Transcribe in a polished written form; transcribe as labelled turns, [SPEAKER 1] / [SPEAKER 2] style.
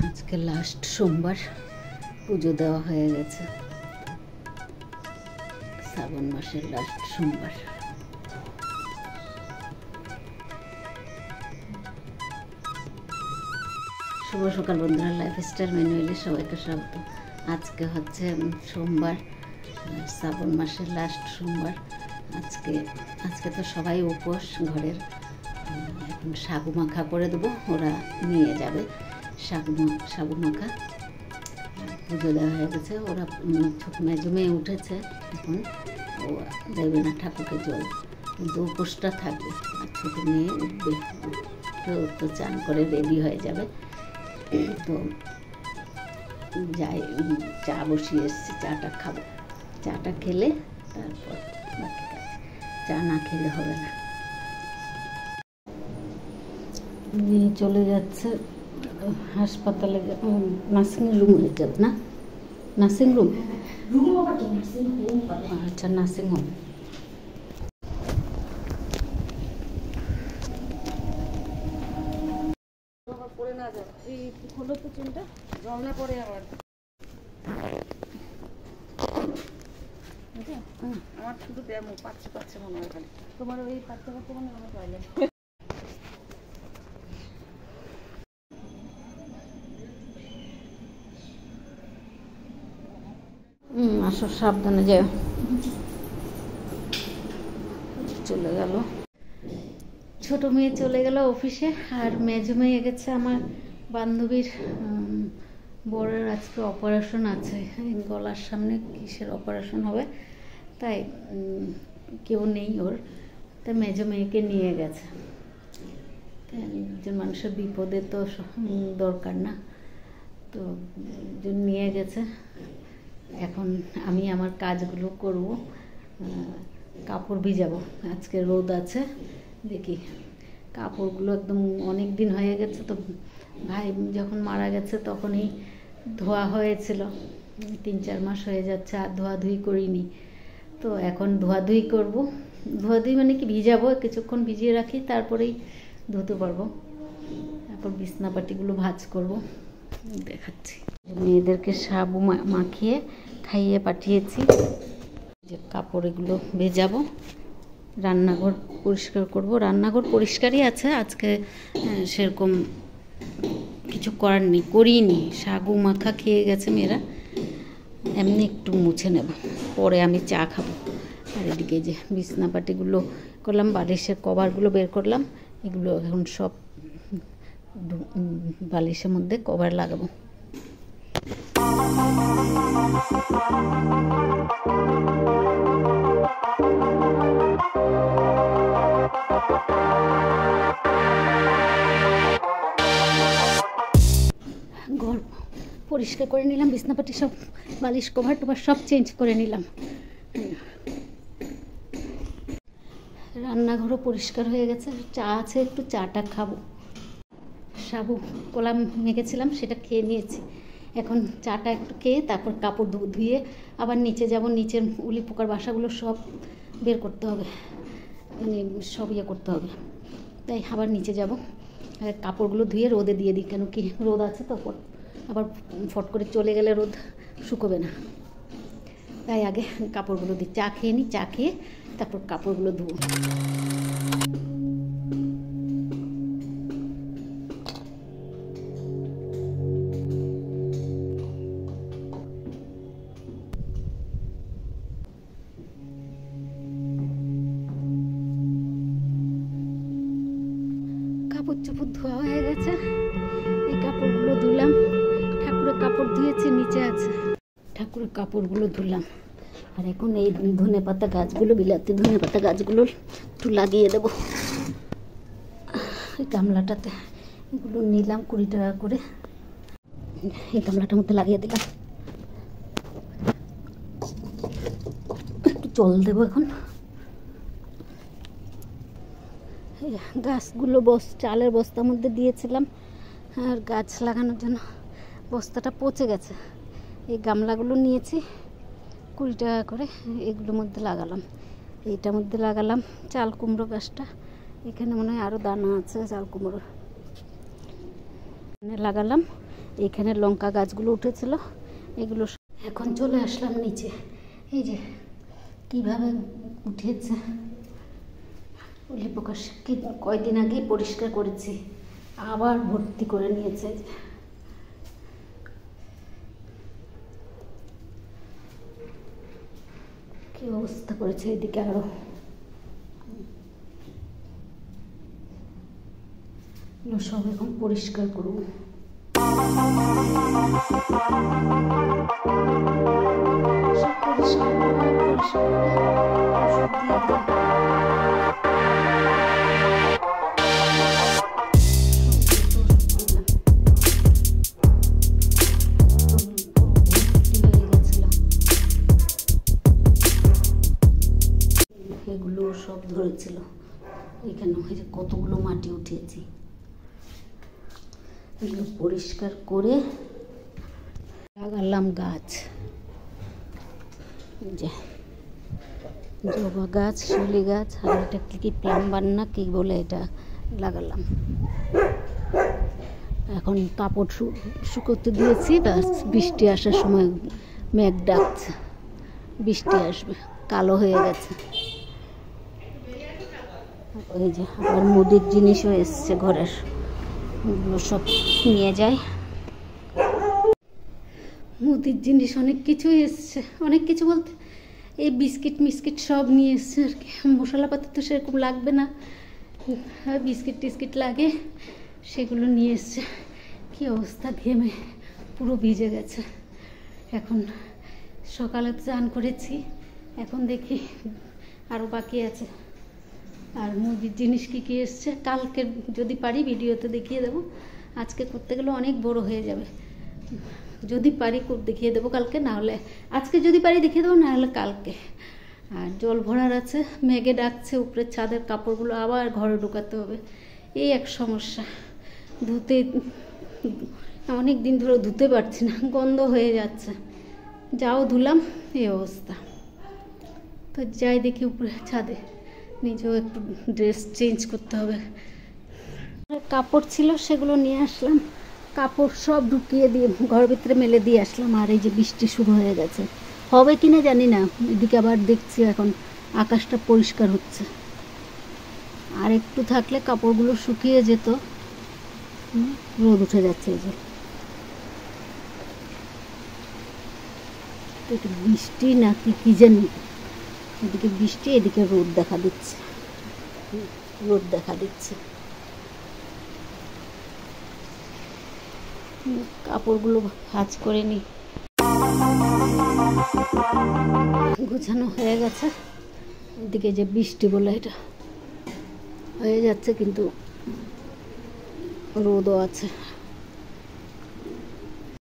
[SPEAKER 1] আজকে লাস্ট সোমবার, পুজো দেওয়া হয়ে গেছে। শ্রাবণ মাসের লাস্ট সোমবার। শুভ সকাল বন্ধুরা, লাইফস্টাইল ম্যানুয়ালে সবাইকে স্বাগত। আজকে হচ্ছে সোমবার, শ্রাবণ মাসের লাস্ট সোমবার। আজকে তো সবাই উপোস ঘরের। এখন সাগু মাখা করে দেবো, ওরা নিয়ে যাবে সাগু মাখা। পুজো দেওয়া হয়ে গেছে, ওরা ছোট মেজো মেয়ে উঠেছে, এখন ও দেবে না ঠাকুরকে জল, কিন্তু উপোসটা থাকবে। আর ছোটো মেয়ে উঠবে, তো চান করে রেডি হয়ে যাবে। তো যাই, চা বসিয়ে এসছি, চাটা খাবো। চাটা খেলে তারপর বাকি কাজ, চা না খেলে হবে না। নিয়ে চলে যাচ্ছে হাসপাতালে, নার্সিং রুম হয়ে যাবে না? নার্সিং রুম, আচ্ছা নার্সিং হোম।
[SPEAKER 2] পড়ে না যাবে, এই হলো তো চেনটা, জল না পড়ে আবার। আমার শুধু ব্যায়াম পাচ্ছে মনে হয়, খালি তোমার ওই পাচ্ছে মনে হয় আমার পাইলে।
[SPEAKER 1] আসো, সাবধানে যাও। চলে গেল ছোট মেয়ে, চলে গেল অফিসে। আর মেজো মেয়ে গেছে আমার বান্ধবীর বড়ের আজকে অপারেশন আছে, গলার সামনে কিসের অপারেশন হবে, তাই কেউ নেই ওর, তাই মেজো মেয়েকে নিয়ে গেছে। একজন মানুষের বিপদে তো দরকার না, তো নিয়ে গেছে। এখন আমি আমার কাজগুলো করব, কাপড় ভিজাবো। আজকে রোদ আছে, দেখি কাপড়গুলো একদম অনেক দিন হয়ে গেছে। তো ভাই যখন মারা গেছে তখনই ধোয়া হয়েছিল, 3-4 মাস হয়ে যাচ্ছে, আর ধোয়াধুয়ি করিনি। তো এখন ধোয়াধুয়ি করব। ধোয়াধুয়ি মানে কি, ভিজাবো, কিছুক্ষণ ভিজিয়ে রাখি, তারপরেই ধুতে পারবো। তারপর বিছনাপাটিগুলো ভাঁজ করব, দেখাচ্ছি। মেয়েদেরকে সাবু মাখিয়ে খাইয়ে পাঠিয়েছি। যে কাপড় এগুলো ভেজাবো, রান্নাঘর পরিষ্কার করব। রান্নাঘর পরিষ্কারই আছে, আজকে সেরকম কিছু করার নেই, করিনি। সাগু মাখা খেয়ে গেছে মেয়েরা, এমনি একটু মুছে নেব, পরে আমি চা খাবো। আর এদিকে যে বিছনাপাটিগুলো করলাম, বালিশের কভারগুলো বের করলাম, এগুলো এখন সব বালিশের মধ্যে কভার লাগাবো। ঘর পরিষ্কার করে নিলাম, বিছনাপাটি সব, বালিশ কভার টভার সব চেঞ্জ করে নিলাম। রান্নাঘরও পরিষ্কার হয়ে গেছে, চা আছে, একটু চাটা খাবো। সাবু কলা মেখেছিলাম, সেটা খেয়ে নিয়েছি। এখন চাটা একটু খেয়ে তারপর কাপড় ধুয়ে আবার নিচে যাব। নিচের উলি পোকার বাসাগুলো সব বের করতে হবে, মানে সব ইয়ে করতে হবে, তাই আবার নিচে যাব। আর কাপড়গুলো ধুয়ে রোদে দিয়ে দিই, কেন কি রোদ আছে তো, আবার ফট করে চলে গেলে রোদ শুকোবে না, তাই আগে কাপড়গুলো দিই। চা খেয়ে নিই, চা খেয়ে তারপর কাপড়গুলো ধুবো। কাপড় চোপড় ধোয়া হয়ে গেছে, এই কাপড়গুলো ধুলাম। ঠাকুরের কাপড় ধুয়েছি, নিচে আছে, ঠাকুরের কাপড়গুলো ধুলাম। আর এখন এই ধনেপাতা গাছগুলো, বিলাতি ধনেপাতা গাছগুলো একটু লাগিয়ে দেবো এই গামলাটাতে। এগুলো নিলাম 20 টাকা করে, এই গামলাটার মধ্যে লাগিয়ে দিলাম। একটু জল দেবো এখন। গাছগুলো চালের বস্তার মধ্যে দিয়েছিলাম, আর গাছ লাগানোর জন্য বস্তাটা পচে গেছে। এই গামলাগুলো নিয়েছি 20 টাকা করে, এগুলোর মধ্যে লাগালাম। এইটার মধ্যে লাগালাম চাল কুমড়ো গাছটা, এখানে মনে হয় আরও দানা আছে চাল কুমড়ো লাগালাম। এখানে লঙ্কা গাছগুলো উঠেছিল, এগুলো এখন চলে আসলাম নিচে। এই যে কীভাবে উঠেছে, উলি পোকা কয়দিন আগেই পরিষ্কার করেছি, আবার ভর্তি করে নিয়েছে। কি অবস্থা করেছে এদিকে, আরো সব এখন পরিষ্কার করব। এগুলো সব ধরেছিল, এখানে হয়েছে কতগুলো মাটি উঠিয়েছি। এগুলো পরিষ্কার করে লাগালাম গাছ, যে জবা গাছ, শিউলি গাছ, আর এটা কি প্লাম্বার না কি বলে এটা লাগালাম। এখন কাপড় শুকোতে দিয়েছি, ব্যাস বৃষ্টি আসার সময় মেঘ ডাকছে, বৃষ্টি আসবে, কালো হয়ে গেছে। ওই যে আবার মুদির জিনিসও এসছে ঘরের, ওগুলো সব নিয়ে যায়। মুদির জিনিস অনেক কিছুই এসছে, অনেক কিছু বলতে এই বিস্কিট মিস্কিট সব নিয়ে এসছে আর কি। মশলাপাতি তো সেরকম লাগবে না, বিস্কিট টিস্কিট লাগে, সেগুলো নিয়ে এসছে। কী অবস্থা, ঘেমে পুরো ভিজে গেছে। এখন সকালে স্নান করেছি, এখন দেখি আরও বাকি আছে। আর মুদির জিনিস কী কী এসছে কালকে যদি পারি ভিডিওতে দেখিয়ে দেবো, আজকে করতে গেলে অনেক বড় হয়ে যাবে। যদি পারি দেখিয়ে দেবো কালকে, না হলে আজকে যদি পারি দেখিয়ে দেবো, না হলে কালকে। আর জল ভরার আছে, মেঘে ডাকছে, উপরের ছাদের কাপড়গুলো আবার ঘরে ঢোকাতে হবে, এই এক সমস্যা। ধুতে অনেক দিন ধরে ধুতে পারছি না, গন্ধ হয়ে যাচ্ছে, যাও ধুলাম এই অবস্থা। তো যাই দেখি উপরে ছাদে, নিজেও একটু ড্রেস চেঞ্জ করতে হবে। কাপড় ছিল সেগুলো নিয়ে আসলাম, কাপড় সব ঢুকিয়ে দিয়ে ঘরের ভিতরে মেলে দিয়ে আসলাম। আর এই যে বৃষ্টি শুরু হয়ে গেছে, হবে কিনা জানি না। এদিকে আবার দেখছি এখন আকাশটা পরিষ্কার হচ্ছে, আর একটু থাকলে কাপড়গুলো শুকিয়ে যেত। রোদ উঠে যাচ্ছে, এই যে এটা বৃষ্টি নাকি কি জানি, এদিকে বৃষ্টি এদিকে রোদ দেখা দিচ্ছে, রোদ দেখা দিচ্ছে। কাপড়গুলো ভাঁজ করে নি, গোছানো হয়ে গেছে। এদিকে যে বৃষ্টি বলে এটা হয়ে যাচ্ছে, কিন্তু রোদও আছে।